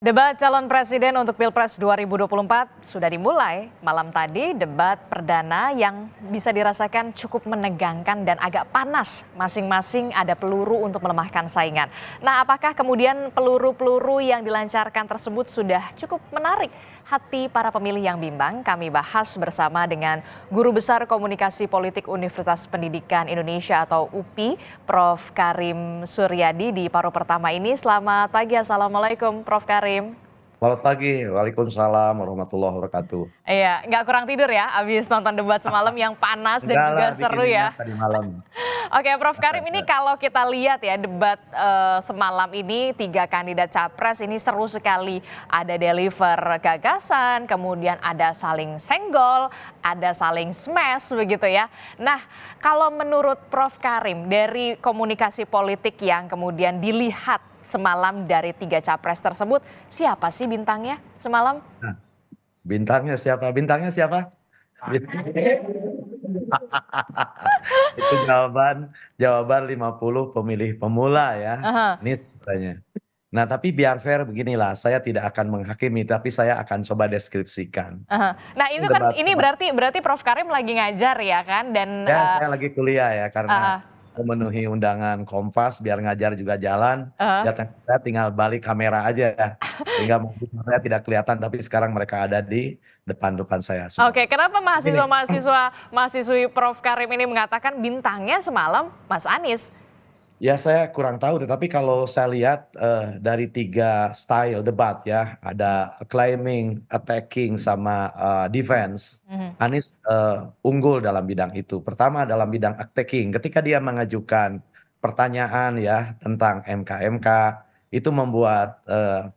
Debat calon presiden untuk Pilpres 2024 sudah dimulai. Malam tadi debat perdana yang bisa dirasakan cukup menegangkan dan agak panas. Masing-masing ada peluru untuk melemahkan saingan. Nah, apakah kemudian peluru-peluru yang dilancarkan tersebut sudah cukup menarik hati para pemilih yang bimbang? Kami bahas bersama dengan Guru Besar Komunikasi Politik Universitas Pendidikan Indonesia atau UPI, Prof. Karim Suryadi di paruh pertama ini. Selamat pagi, Assalamualaikum Prof. Karim. Selamat pagi, Waalaikumsalam warahmatullahi wabarakatuh. Iya, nggak kurang tidur ya abis nonton debat semalam yang panas dan Enggak juga lah, bikin seru ingat ya. tadi malam. Oke, Prof. Karim, ini kalau kita lihat ya debat semalam ini tiga kandidat capres ini seru sekali. Ada deliver gagasan, kemudian ada saling senggol, ada saling smash begitu ya. Nah, kalau menurut Prof. Karim dari komunikasi politik yang kemudian dilihat semalam dari tiga capres tersebut, siapa sih bintangnya semalam? Nah, bintangnya siapa? Bintangnya siapa? Itu jawaban 50 pemilih pemula ya. Aha. Ini sebenarnya. Nah, tapi biar fair beginilah, saya tidak akan menghakimi, tapi saya akan coba deskripsikan. Aha. Nah, itu kan Debat ini berarti Prof. Karim lagi ngajar ya kan dan Ya, saya lagi kuliah ya, karena ah, memenuhi undangan Kompas biar ngajar juga jalan. ah. Ya, saya tinggal balik kamera aja, sehingga mungkin saya tidak kelihatan, tapi sekarang mereka ada di depan-depan saya semua. Oke, kenapa Ini, mahasiswa-mahasiswi Prof. Karim ini mengatakan bintangnya semalam Mas Anies? ya saya kurang tahu, tetapi kalau saya lihat dari tiga style debat ya, ada claiming, attacking, sama defense. Mhm. Anies unggul dalam bidang itu. Pertama dalam bidang attacking, ketika dia mengajukan pertanyaan ya tentang MK-MK, itu membuat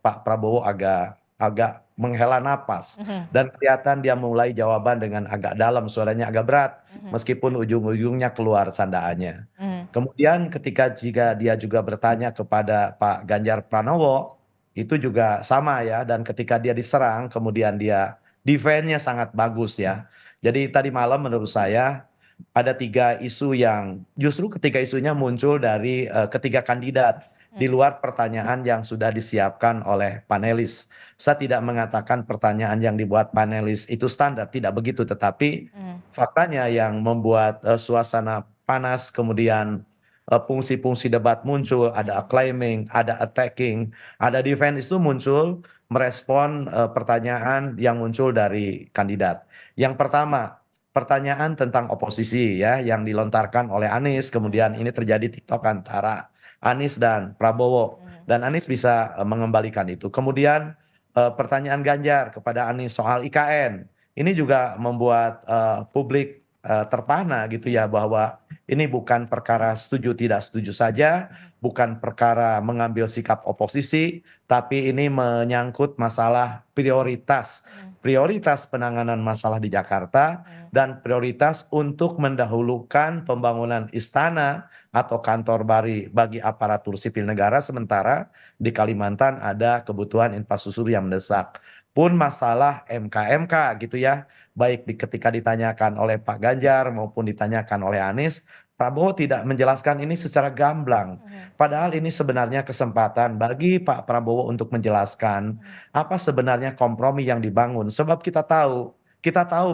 Pak Prabowo agak agak menghela napas Mhm. dan kelihatan dia mulai jawaban dengan agak dalam, suaranya agak berat, Mhm. meskipun ujung-ujungnya keluar candaannya. Mhm. Kemudian ketika jika dia juga bertanya kepada Pak Ganjar Pranowo, itu juga sama ya, dan ketika dia diserang, kemudian dia defense-nya sangat bagus ya. Jadi tadi malam menurut saya ada tiga isu yang justru ketiga isunya muncul dari ketiga kandidat di luar pertanyaan yang sudah disiapkan oleh panelis. Saya tidak mengatakan pertanyaan yang dibuat panelis itu standar, tidak begitu, tetapi Mhm. faktanya yang membuat suasana panas, kemudian fungsi-fungsi debat muncul, ada acclaiming, ada attacking, ada defense, itu muncul merespon pertanyaan yang muncul dari kandidat. Yang pertama, pertanyaan tentang oposisi ya yang dilontarkan oleh Anies, kemudian ini terjadi TikTok antara Anies dan Prabowo, Mhm. dan Anies bisa mengembalikan itu. Kemudian pertanyaan Ganjar kepada Anies soal IKN, ini juga membuat publik terpana gitu ya, bahwa ini bukan perkara setuju tidak setuju saja, bukan perkara mengambil sikap oposisi, tapi ini menyangkut masalah prioritas. Mhm. Prioritas penanganan masalah di Jakarta Mhm. dan prioritas untuk mendahulukan pembangunan istana atau kantor bagi aparatur sipil negara, sementara di Kalimantan ada kebutuhan infrastruktur yang mendesak. Pun masalah MK-MK gitu ya, baik ketika ditanyakan oleh Pak Ganjar maupun ditanyakan oleh Anies, Prabowo tidak menjelaskan ini secara gamblang. Mhm. Padahal ini sebenarnya kesempatan bagi Pak Prabowo untuk menjelaskan Mhm. apa sebenarnya kompromi yang dibangun. Sebab kita tahu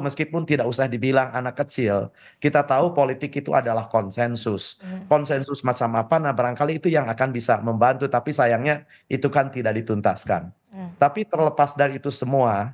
meskipun tidak usah dibilang anak kecil, kita tahu politik itu adalah konsensus. Mhm. Konsensus macam apa? Nah, barangkali itu yang akan bisa membantu, tapi sayangnya itu kan tidak dituntaskan. Mhm. Tapi terlepas dari itu semua,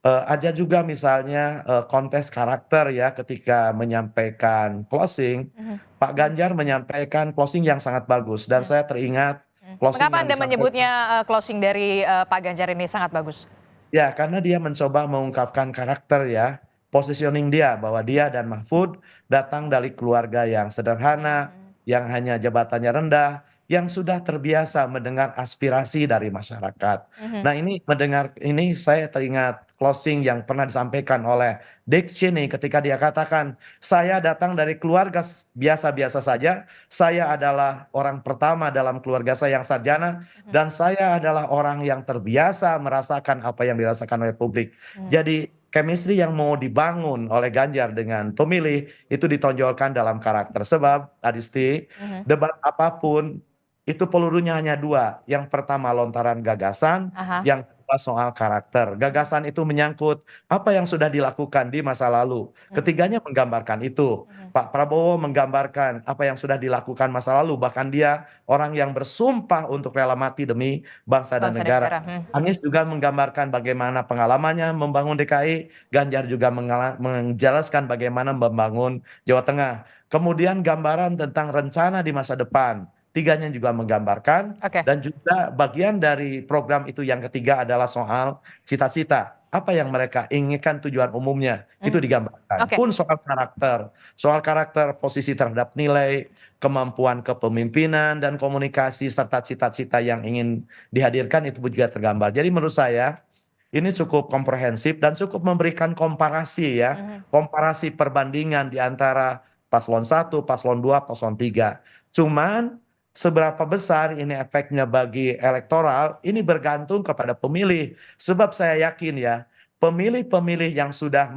ada juga misalnya kontes karakter ya, ketika menyampaikan closing, Mhm. Pak Ganjar menyampaikan closing yang sangat bagus, dan Mhm. saya teringat Mhm. closing Mengapa yang Anda disampaikan. menyebutnya closing dari Pak Ganjar ini sangat bagus? Ya, karena dia mencoba mengungkapkan karakter ya, positioning dia bahwa dia dan Mahfud datang dari keluarga yang sederhana, Mhm. yang hanya jabatannya rendah, yang sudah terbiasa mendengar aspirasi dari masyarakat. Mhm. Nah, ini mendengar ini saya teringat closing yang pernah disampaikan oleh Dick Cheney ketika dia katakan, "Saya datang dari keluarga biasa-biasa saja, saya adalah orang pertama dalam keluarga saya yang sarjana, Mhm. dan saya adalah orang yang terbiasa merasakan apa yang dirasakan oleh publik." Mhm. Jadi chemistry yang mau dibangun oleh Ganjar dengan pemilih itu ditonjolkan dalam karakter. Sebab Adisti, Mhm. debat apapun itu pelurunya hanya dua. Yang pertama lontaran gagasan, Aha. yang kedua soal karakter. Gagasan itu menyangkut apa yang sudah dilakukan di masa lalu. Mhm. Ketiganya menggambarkan itu. Mhm. Pak Prabowo menggambarkan apa yang sudah dilakukan masa lalu. Bahkan dia orang yang bersumpah untuk rela mati demi bangsa dan Bangsa dan negara. negara. Anies juga menggambarkan bagaimana pengalamannya membangun DKI. Ganjar juga menjelaskan bagaimana membangun Jawa Tengah. Kemudian gambaran tentang rencana di masa depan. Tiganya juga menggambarkan Oke. dan juga bagian dari program itu yang ketiga adalah soal cita-cita. Apa yang mereka inginkan tujuan umumnya itu Mhm. digambarkan. Oke. Pun soal karakter, posisi terhadap nilai, kemampuan kepemimpinan dan komunikasi serta cita-cita yang ingin dihadirkan itu juga tergambar. Jadi menurut saya ini cukup komprehensif dan cukup memberikan komparasi ya, Mhm. komparasi perbandingan di antara paslon 1, paslon 2, paslon 3. Cuman seberapa besar ini efeknya bagi elektoral, ini bergantung kepada pemilih. Sebab saya yakin ya, pemilih-pemilih yang sudah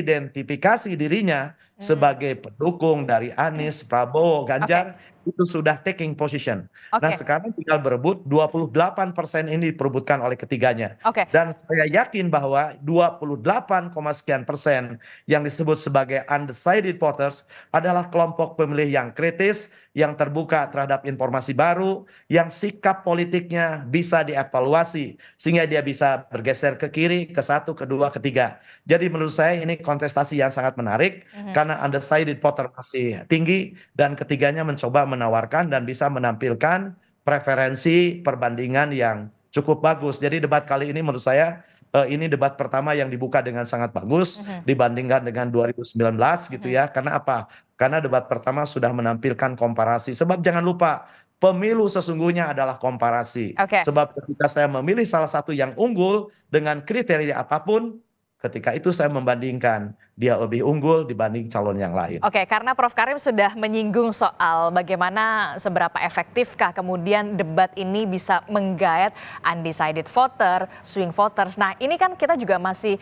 mengidentifikasi dirinya Mhm. sebagai pendukung dari Anies, Prabowo, Oke. Ganjar, itu sudah taking position. Nah Oke. sekarang tinggal berebut, 28% ini diperebutkan oleh ketiganya. Oke. Dan saya yakin bahwa 28, sekian persen yang disebut sebagai undecided voters adalah kelompok pemilih yang kritis, yang terbuka terhadap informasi baru, yang sikap politiknya bisa dievaluasi, sehingga dia bisa bergeser ke kiri, ke satu, kedua, ketiga. Jadi menurut saya ini kontestasi yang sangat menarik, Mhm. karena undecided voter masih tinggi, dan ketiganya mencoba menawarkan dan bisa menampilkan preferensi perbandingan yang cukup bagus. Jadi debat kali ini menurut saya ini debat pertama yang dibuka dengan sangat bagus Mhm. dibandingkan dengan 2019 gitu Mhm. ya. Karena apa? Karena debat pertama sudah menampilkan komparasi. Sebab jangan lupa, pemilu sesungguhnya adalah komparasi. Oke. Sebab ketika saya memilih salah satu yang unggul dengan kriteria apapun, ketika itu saya membandingkan dia lebih unggul dibanding calon yang lain. Oke, karena Prof. Karim sudah menyinggung soal bagaimana seberapa efektifkah kemudian debat ini bisa menggait undecided voter, swing voters. Nah, ini kan kita juga masih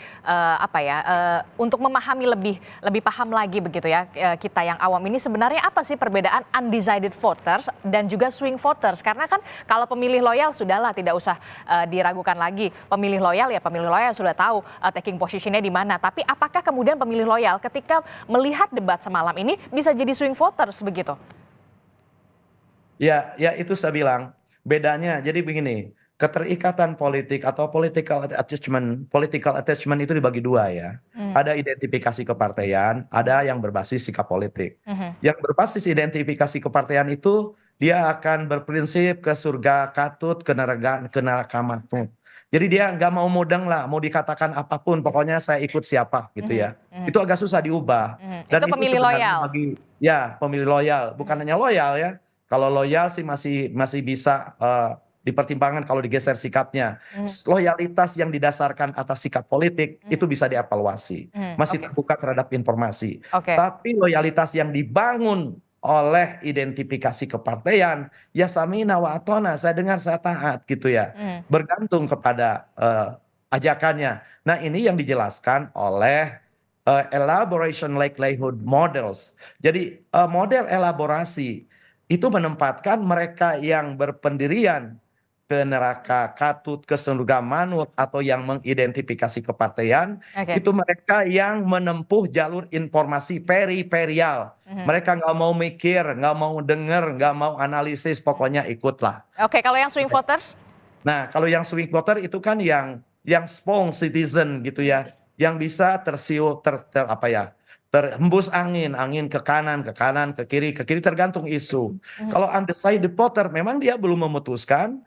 untuk memahami lebih paham lagi begitu ya, kita yang awam ini sebenarnya apa sih perbedaan undecided voters dan juga swing voters? Karena kan kalau pemilih loyal sudahlah tidak usah diragukan lagi. Pemilih loyal ya pemilih loyal sudah tahu taking positionnya di mana. Tapi apakah kemudian pemilih loyal ketika melihat debat semalam ini bisa jadi swing voters begitu? Ya, ya itu saya bilang bedanya. Jadi begini, keterikatan politik atau political attachment itu dibagi dua ya. Hmm. Ada identifikasi kepartaian, ada yang berbasis sikap politik. Mhm. Yang berbasis identifikasi kepartaian itu dia akan berprinsip ke surga katut, ke neraka matut. Jadi dia nggak mau mudeng lah, mau dikatakan apapun, pokoknya saya ikut siapa gitu Mhm. ya. Mhm. Itu agak susah diubah. Mhm. Itu Dan itu pemilih sebenarnya loyal. bagi ya pemilih loyal, bukan Mhm. hanya loyal ya. Kalau loyal sih masih bisa dipertimbangkan kalau digeser sikapnya. Mhm. Loyalitas yang didasarkan atas sikap politik itu Mhm. bisa dievaluasi, Mhm. masih Oke. terbuka terhadap informasi. Oke. Tapi loyalitas yang dibangun oleh identifikasi kepartaian, ya samina wa atona, saya dengar saya taat gitu ya. Mhm. Bergantung kepada ajakannya. Nah, ini yang dijelaskan oleh elaboration likelihood models. Jadi model elaborasi itu menempatkan mereka yang berpendirian ke neraka katut, ke surga manut, atau yang mengidentifikasi kepartaian, Oke. itu mereka yang menempuh jalur informasi periperial. Mhm. Mereka nggak mau mikir, nggak mau denger, nggak mau analisis, pokoknya ikutlah. Oke, kalau yang swing voters? Nah, kalau yang swing voter itu kan yang strong citizen gitu ya, yang bisa tersiu apa ya, terhembus angin ke kanan, ke kiri tergantung isu. Mhm. Kalau undecided voter memang dia belum memutuskan,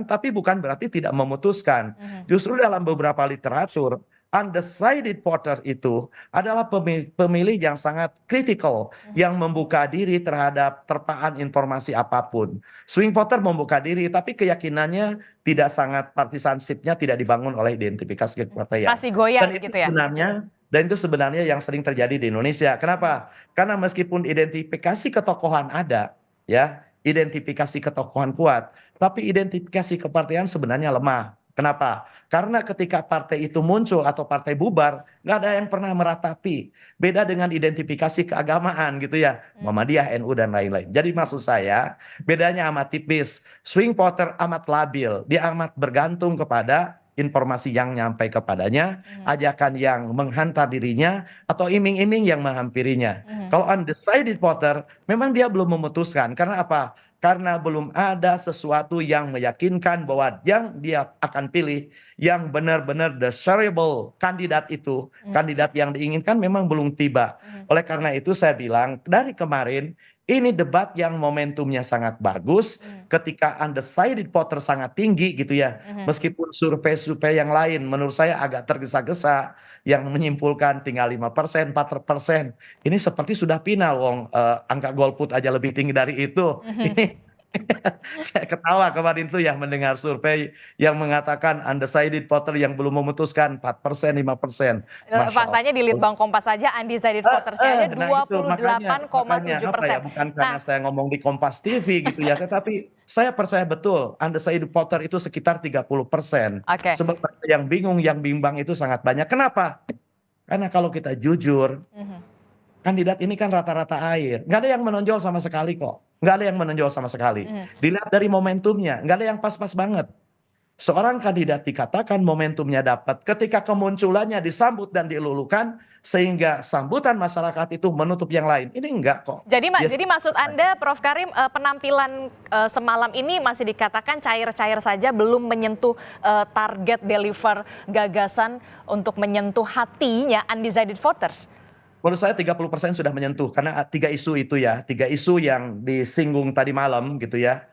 tapi bukan berarti tidak memutuskan. Mhm. Justru dalam beberapa literatur, undecided voter itu adalah pemilih yang sangat kritikal, Mhm. yang membuka diri terhadap terpaan informasi apapun. Swing voter membuka diri, tapi keyakinannya tidak sangat partisanshipnya tidak dibangun oleh identifikasi kepartaian. Masih goyah Dan itu begitu ya? sebenarnya dan itu sebenarnya yang sering terjadi di Indonesia. Mhm. Kenapa? Karena meskipun identifikasi ketokohan ada, ya, identifikasi ketokohan kuat, tapi identifikasi kepartaian sebenarnya lemah. Kenapa? Karena ketika partai itu muncul atau partai bubar, nggak ada yang pernah meratapi. Beda dengan identifikasi keagamaan gitu ya, Muhammadiyah, NU, dan lain-lain. Jadi maksud saya, bedanya amat tipis. Swing voter amat labil, dia amat bergantung kepada informasi yang nyampe kepadanya, ajakan yang menghantar dirinya, atau iming-iming yang menghampirinya. Kalau undecided voter, memang dia belum memutuskan. Karena apa? Karena belum ada sesuatu yang meyakinkan bahwa yang dia akan pilih, yang benar-benar desirable kandidat itu, kandidat yang diinginkan memang belum tiba. Oleh karena itu saya bilang, dari kemarin, ini debat yang momentumnya sangat bagus, ketika undecided voter sangat tinggi gitu ya. Meskipun survei-survei yang lain menurut saya agak tergesa-gesa, yang menyimpulkan tinggal 5%, 4%. Ini seperti sudah final, wong angka golput aja lebih tinggi dari itu. Ini saya ketawa kemarin tuh ya mendengar survei yang mengatakan undecided voter yang belum memutuskan 4%, 5%. Masya Faktanya di Allah. Litbang Kompas saja undecided votersnya aja Nah dua itu puluh delapan koma makanya tujuh apa ya, persen. bukan karena Nah, saya ngomong di Kompas TV gitu ya, tetapi saya percaya betul undecided voter itu sekitar 30%. oke. Sebab mereka yang bingung, yang bimbang itu sangat banyak. Kenapa? Karena kalau kita jujur, kandidat ini kan rata-rata air. Nggak ada yang menonjol sama sekali kok. Nggak ada yang menonjol sama sekali. Dilihat dari momentumnya, nggak ada yang pas-pas banget. Seorang kandidat dikatakan momentumnya dapat ketika kemunculannya disambut dan dilulukan, sehingga sambutan masyarakat itu menutup yang lain. Ini enggak kok. Jadi, Dia jadi maksud Anda, Prof. Karim, penampilan semalam ini masih dikatakan cair-cair saja, belum menyentuh target deliver gagasan untuk menyentuh hatinya undecided voters? Menurut saya 30% sudah menyentuh, karena 3 isu itu ya, 3 isu yang disinggung tadi malam gitu ya.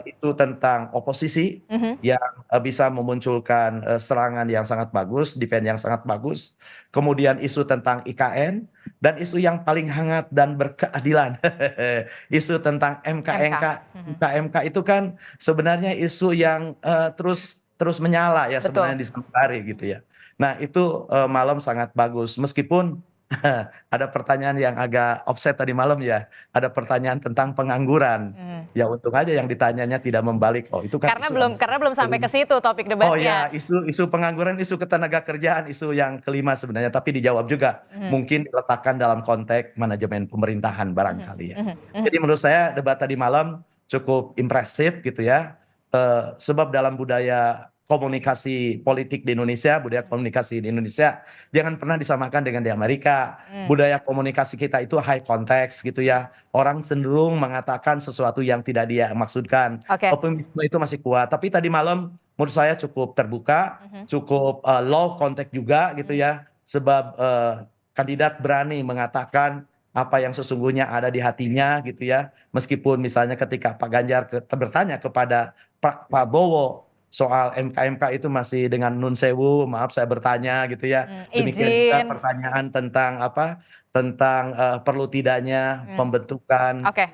Itu tentang oposisi yang bisa memunculkan serangan yang sangat bagus, defense yang sangat bagus. Kemudian isu tentang IKN, dan isu yang paling hangat dan berkeadilan, isu tentang MK. MK itu kan sebenarnya isu yang terus menyala ya Betul. sebenarnya di hari gitu ya. Nah itu malam sangat bagus, meskipun ada pertanyaan yang agak offset tadi malam ya. Ada pertanyaan tentang pengangguran. Ya untung aja yang ditanyanya tidak membalik. Oh itu kan Karena belum sampai ke situ topik oh ya, debatnya. isu pengangguran, isu ketenaga kerjaan, isu yang kelima sebenarnya, tapi dijawab juga. Mungkin diletakkan dalam konteks manajemen pemerintahan barangkali ya. Jadi menurut saya debat tadi malam cukup impresif gitu ya. Sebab dalam budaya komunikasi politik di Indonesia, budaya komunikasi di Indonesia jangan pernah disamakan dengan di Amerika. Budaya komunikasi kita itu high context gitu ya. Orang cenderung mengatakan sesuatu yang tidak dia maksudkan. Oke. Optimisme itu masih kuat. Tapi tadi malam menurut saya cukup terbuka, cukup low context juga gitu ya. Sebab kandidat berani mengatakan apa yang sesungguhnya ada di hatinya gitu ya. Meskipun misalnya ketika Pak Ganjar bertanya kepada Pak Prabowo soal MK itu masih dengan nun sewu, maaf saya bertanya gitu ya. Demikian juga Izin. pertanyaan tentang apa? Tentang perlu tidaknya pembentukan Oke.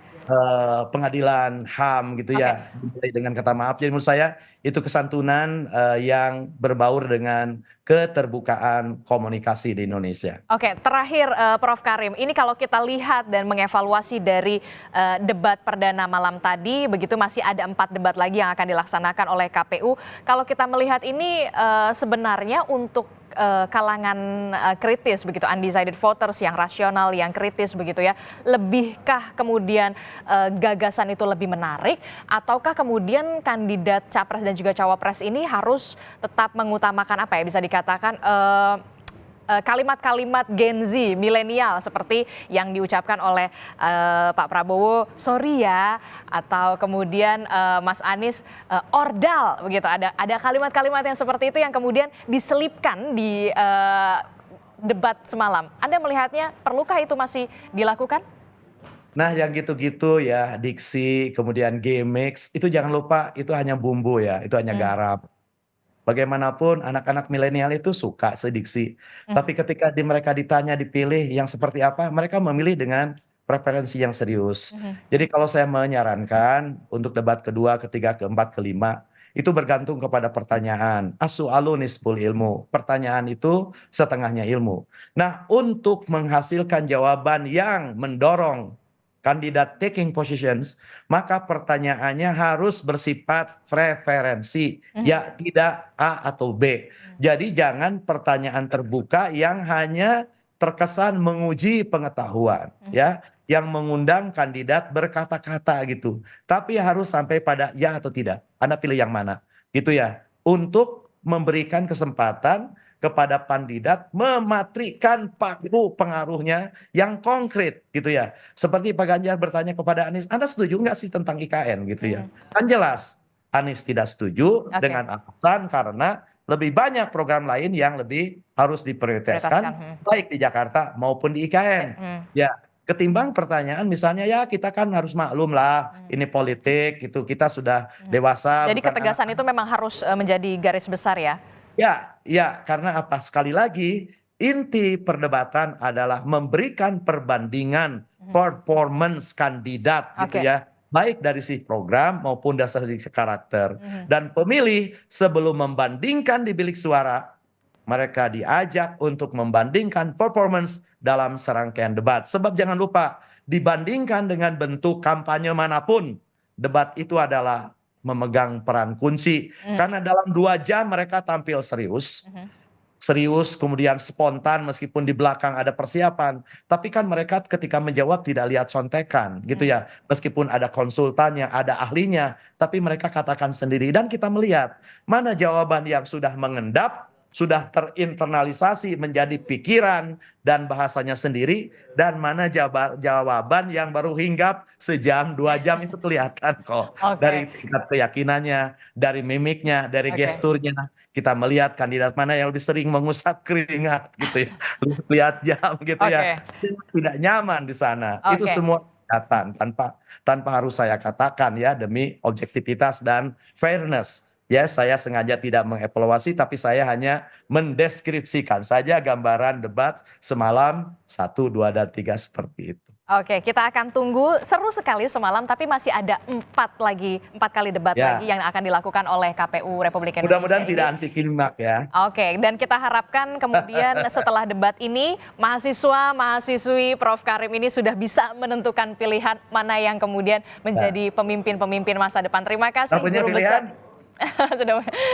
pengadilan HAM gitu ya, dimulai dengan kata maaf. Jadi menurut saya itu kesantunan yang berbaur dengan keterbukaan komunikasi di Indonesia. Oke, terakhir Prof. Karim, ini kalau kita lihat dan mengevaluasi dari debat perdana malam tadi, begitu masih ada 4 debat lagi yang akan dilaksanakan oleh KPU. Kalau kita melihat ini sebenarnya untuk kalangan kritis begitu, undecided voters yang rasional, yang kritis begitu ya, lebihkah kemudian gagasan itu lebih menarik, ataukah kemudian kandidat capres dan juga cawapres ini harus tetap mengutamakan apa ya, bisa dikatakan kalimat-kalimat Gen Z, milenial seperti yang diucapkan oleh Pak Prabowo, sorry ya, atau kemudian Mas Anies, ordal begitu. Ada kalimat-kalimat yang seperti itu yang kemudian diselipkan di debat semalam. Anda melihatnya perlukah itu masih dilakukan? Nah yang gitu-gitu ya, diksi, kemudian gimmicks, itu jangan lupa itu hanya bumbu ya, itu hanya garam. Bagaimanapun anak-anak milenial itu suka sediksi. Tapi ketika mereka ditanya dipilih yang seperti apa, mereka memilih dengan preferensi yang serius. Jadi kalau saya menyarankan untuk debat kedua, ketiga, keempat, kelima, itu bergantung kepada pertanyaan. As-su'alu nisful ilmu. Pertanyaan itu setengahnya ilmu. Nah, untuk menghasilkan jawaban yang mendorong kandidat taking positions, maka pertanyaannya harus bersifat preferensi, ya tidak A atau B. Jadi jangan pertanyaan terbuka yang hanya terkesan menguji pengetahuan, ya, yang mengundang kandidat berkata-kata gitu. Tapi harus sampai pada ya atau tidak. Anda pilih yang mana, gitu ya. Untuk memberikan kesempatan kepada kandidat mematrikan paku pengaruhnya yang konkret gitu ya. Seperti Pak Ganjar bertanya kepada Anies, Anda setuju nggak sih tentang IKN gitu ya? Kan jelas Anies tidak setuju Oke. dengan alasan karena lebih banyak program lain yang lebih harus diprioritaskan baik di Jakarta maupun di IKN. Ya, ketimbang pertanyaan misalnya ya kita kan harus maklum lah ini politik gitu, kita sudah dewasa. Jadi bukan ketegasan itu memang harus menjadi garis besar ya? Ya, ya, karena apa? Sekali lagi, inti perdebatan adalah memberikan perbandingan performance kandidat gitu Oke. ya, baik dari sisi program maupun dari sisi karakter. Dan pemilih sebelum membandingkan di bilik suara, mereka diajak untuk membandingkan performance dalam serangkaian debat. Sebab jangan lupa, dibandingkan dengan bentuk kampanye manapun, debat itu adalah memegang peran kunci. Karena dalam 2 jam mereka tampil serius, serius kemudian spontan meskipun di belakang ada persiapan. Tapi kan mereka ketika menjawab tidak lihat contekan gitu ya. Meskipun ada konsultannya, ada ahlinya, tapi mereka katakan sendiri. Dan kita melihat mana jawaban yang sudah mengendap, sudah terinternalisasi menjadi pikiran dan bahasanya sendiri, dan mana jawaban yang baru hinggap sejam 2 jam itu kelihatan kok. Oke. Dari tingkat keyakinannya, dari mimiknya, dari Oke. gesturnya, kita melihat kandidat mana yang lebih sering mengusap keringat gitu ya, lihat jam gitu ya, tidak nyaman di sana. Itu Oke. semua kelihatan tanpa harus saya katakan ya, demi objektivitas dan fairness. Ya, saya sengaja tidak mengevaluasi, tapi saya hanya mendeskripsikan saja gambaran debat semalam 1, 2, dan 3 seperti itu. Oke, kita akan tunggu. Seru sekali semalam, tapi masih ada 4 kali debat Ya. lagi yang akan dilakukan oleh KPU Republik Indonesia Mudah-mudahan ini. tidak anti klimak ya. Oke, dan kita harapkan kemudian setelah debat ini mahasiswa, mahasiswi Prof Karim ini sudah bisa menentukan pilihan mana yang kemudian menjadi pemimpin-pemimpin masa depan. Terima kasih Punya Guru Besar. pilihan?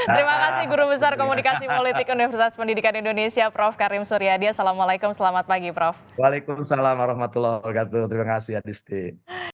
Terima kasih Guru Besar Komunikasi Politik Universitas Pendidikan Indonesia Prof Karim Suryadi. Assalamualaikum, selamat pagi Prof. Waalaikumsalam warahmatullahi wabarakatuh. Terima kasih Adisti.